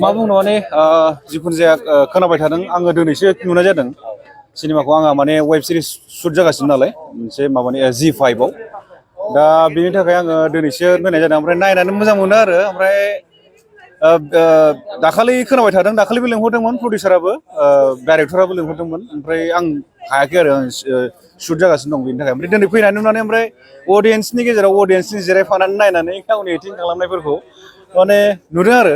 मा बुंनो माने जिखुनु जाया खोनाबाय थादों आङो दिनैसो नुनाय जादों सिनेमाखौ आंहा माने वेब सिरिज शुट जागासिनो नालाय मोनसे माबानि G5 आव दा बेनि थाखाय आङो दिनैसो नायनाय जादों ओमफ्राय नायनानै मोजां मोनो आरो ओमफ्राय दाखालि खोनाबाय थादों दाखालिबो लेंहरदोंमोन प्रडिउसाराबो डाइरेक्टराबो लेंहरदोंमोन ओमफ्राय आं हायाखै आरो शुट जागासिनो दं बेनि थाखाय ओमफ्राय दिनै फैनानै नुनानै ओमफ्राय अडियेन्सनि गेजेराव अडियेन्सनि जिरायफानानै नायनानै गावनि एक्टिं खालामनायफोरखौ माने नुदों आरो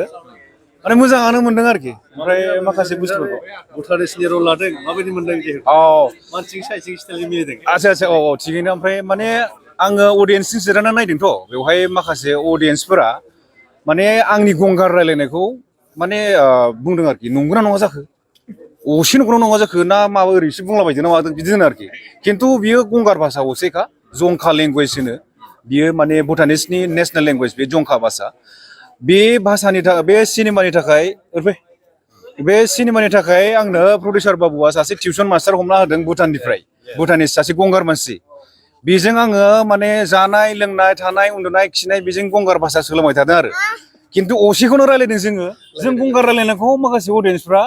माने मोजाङानो मोनदों आरोखि ओमफ्राय माखासे बुस्थुफोरखौ बुथारेसनि रल लादों माबायदि मोनदों जिहेतु औ मानसिजों साइजजों स्टाइलजों मिलायदों आच्छा औ थिगैनो ओमफ्राय माने आङो अडियेन्सजों जिरायनानै नायदोंथ' बेवहाय माखासे अडियेन्सफोरा माने आंनि गंगार रायलायनायखौ माने बुंदों आरोखि नंगौना नङा जाखो असे नंगौना नङा जाखो ना माबा ओरैसो बुंलाबायदों ना मादों बिदि होनो आरोखि खिन्थु बियो गंगार भाषा असेखा जंखा लेंगुवेज होनो बियो माने भुटानिसनि नेसनेल लेंगुवेज बे जंखा भाषा बे भाषानि थाखाय बे सिनेमानि थाखाय आंनो प्रडिउसार बाबुआ सासे टिउसन मास्टार हमना होदों भुटाननिफ्राय भुटानिस सासे गंगार मानसि बेजों आङो माने जानाय लोंनाय थानाय उन्दुनाय खिनाय बेजों गंगार भाषा सोलोंबाय थादों आरो खिन्थु असेखौनो रायलायदों जों गंगार रायलायनायखौ माखासे अडियेन्सफ्रा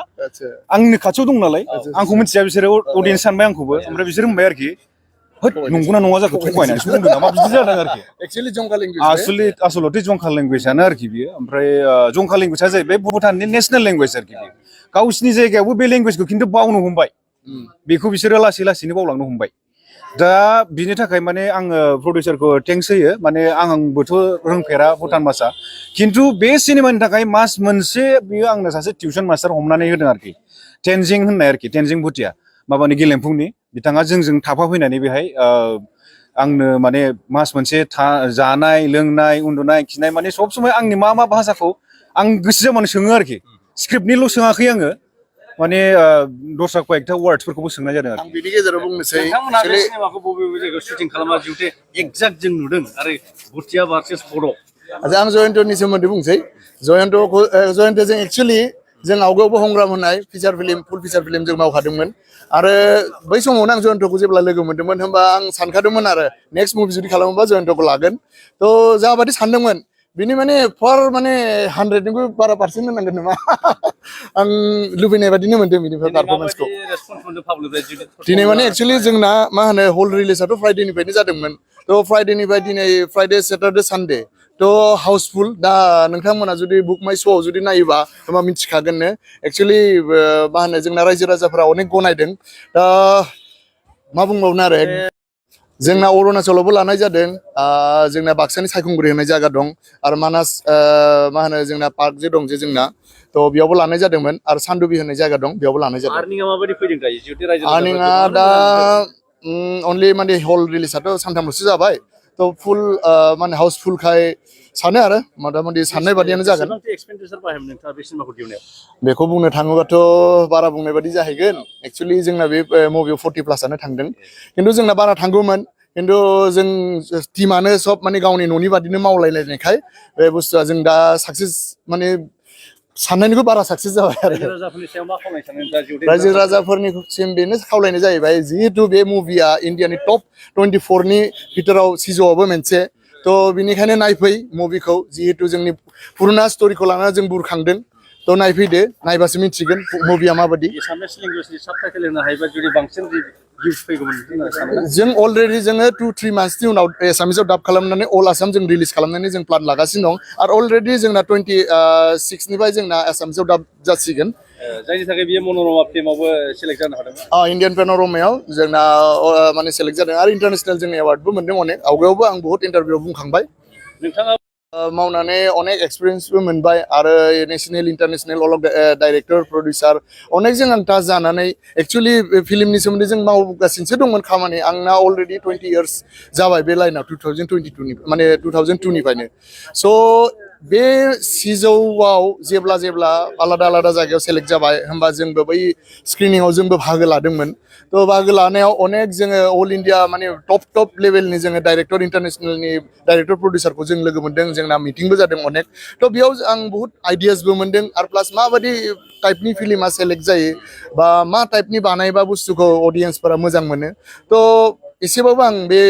आंनि खाथियाव दं नालाय आंखौ मिथिया बिसोरो अडियेन्स सानबाय आंखौबो ओमफ्राय बिसोर होनबाय आरोखि नंगौना नङा जाखो थगायनानैसो बुंदों नामा बिदि जादों आरोखि आसलथे जंखा लेंगुवेजआनो आरोखि बियो ओमफ्राय जंखा लेंगुवेजआ जाहैबाय भुटाननि नेसनेल लेंगुवेज आरोखि बियो गावसिनि जायगायावबो बे लेंगुवेजखौ खिन्थु बावनो हमबाय बेखौ बिसोरो लासै लासैनो बावलांनो हमबाय दा बिनि थाखाय माने आङो प्रडिउसारखौ थेंक्स होयो माने आंबोथ' रोंफेरा भुटान भाषा खिन्थु बे सिनेमानि थाखाय मास मोनसे बियो आंनो सासे टिउसन मास्टार हमनानै होदों आरोखि टेनजिं होननाय आरोखि टेनजिं भुटिया माबानि गेलेमफुंनि बिथाङा जोंजों थाफाफैनानै बेहाय आंनो माने मास मोनसे जानाय लोंनाय उन्दुनाय खिनाय माने सब समाय आंनि मा भाषाखौ आं गोसो जाबानो सोङो आरोखि स्क्रिप्टनिल' सोङाखै आङो माने दस्रा कয়েকটা वार्डसफोरखौबो सोंनाय जादों आरो आं बिनि गेजेराव बुंनोसै नोंथांमोना सिनेमाखौ बबे जायगायाव शुटिं खालामा जिहुथे एक्जाक्ट जों नुदों आरो भुटिया भार्सेस बड' आচ্ছা आं जयन्तनि सोमोन्दै बुंसै जयन्तजों एक्चुअली जों आवगायावबो हंग्राम होनाय फुल फिचार फिल्म जों मावखादोंमोन आरो बै समावनो आं जयन्तखौ जेब्ला लोगो मोन्दोंमोन होमबा आं सानखादोंमोन आरो नेक्स्ट मुभि जुदि खालामोबा जयन्तखौ लागोन थ' जाबादि सानदोंमोन बिनि माने माने 100निबो बारा पार्सेन्ट होनांगोन नामा आं लुबैनाय बादिनो मोन्दों बिनिफ्राय पारफरमेन्सखौ दिनै माने एक्चुअली जोंना मा होनो हल रिलिजआथ' फ्राइडेनिफ्रायनो जादोंमोन थ' फ्राइडेनिफ्राय दिनै फ्राइडे सेटारडे सानडे थ' हाउसफुल दा नोंथांमोना जुदि बुक माइ श'आव जुदि नायोबा होमबा मिथिखागोननो एक्चुअली मा होनो जोंना रायजो राजाफोरा अनेक गनायदों दा मा बुंबावनो आरो जोंना अरुणाचलावबो लानाय जादों जोंना बाक्सानि सायखंगुरि होननाय जायगा दं आरो मानास मा होनो जोंना पार्क जे दं जे जोंना थ' बेयावबो लानाय जादोंमोन आरो सानदुबि होननाय जायगा दं बेयावबो लानाय जादों आर्निंआ दा अनलि माने हल रिलिजआथ' सानथामल'सो जाबाय थ' फुल माने हाउसफुलखाय सानो आरो मथा-मथि साननाय बादियानो जागोन बेखौ बुंनो थाङोबाथ' बारा बुंनाय बादि जाहैगोन एक्चुअली जोंना बे मुभियाव 40+ थांदों खिन्थु जोंना बारा थांगौमोन खिन्थु जों टिमानो सब माने गावनि न'नि बादिनो मावलायलायनायखाय बे बुस्थुआ जों दा साक्सेस माने साननायनिबो बारा साक्सेस जाबाय आरो रायजो राजाफोरनिसिम बेनो खावलायनाय जाहैबाय जिहेतु बे मुभिया इण्डियानि टप 24नि भितराव सिजौआवबो मोनसे थ' बिनिखायनो नायफै मुभिखौ जिहेतु जोंनि पुरुना स्ट'रिखौ लानानै जों बुरखांदों थ' नायफैदो नायबासो मिथिगोन मुभिया माबादि जों अलरेडि जोङो 2-3 मान्थसनि उनाव एसामिसाव डाब खालामनानै अल आसाम जों रिलिज खालामनानै जों प्लान लागासिनो दं आरो अलरेडि जोंना 26निफ्राय जोंना एसामिसाव डाब जासिगोन जायनि थाखाय बियो मन'रमा फिल्मावबो सेलेक्ट जानो हादों इण्डियान पेन'रमायाव जोंना माने सेलेक्ट जादों आरो इन्टारनेसनेल जों एवार्डबो मोन्दों अनेक आवगायावबो आं बहुत इन्टारभिउआव बुंखांबाय नोंथाङा मावनानै अनेक एक्सपिरियेन्सबो मोनबाय आरो नेसनेल इन्टारनेसनेल अल डाइरेक्टर प्रडिउसार अनेकजों आं टाच जानानै एक्चुअलि फिल्मनि सोमोन्दै जों मावगासिनोसो दंमोन खामानि आंना अलरेडि 20 इयार्स जाबाय बे लाइनाव 2022 माने 2002निफ्रायनो स' बे सिजौआव जेब्ला आलादा आलादा जायगायाव सेलेक्ट जाबाय होमबा जोंबो बै स्क्रिनिंआव जोंबो बाहागो लादोंमोन थ' बाहागो लानायाव अनेक जोङो अल इण्डिया माने टप लेभेलनि जोङो डाइरेक्टर इन्टारनेसनेलनि डाइरेक्टर प्रडिउसारखौ जों लोगो मोन्दों जोंना मिटिंबो जादों अनेक थ' बेयाव आं बहुत आइडियासबो मोन्दों आरो प्लास माबायदि टाइपनि फिल्मा सेलेक्ट जायो बा मा टाइपनि बानायबा बुस्थुखौ अडियेन्सफोरा मोजां मोनो थ' एसेबाबो आं बे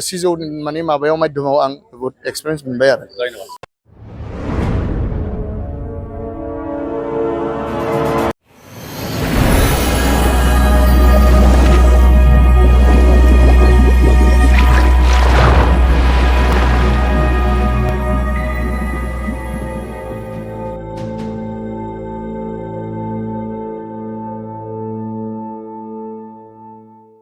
सिजौ माने माबायाव माध्यमाव आं बहुत एक्सपिरियेन्स मोनबाय आरो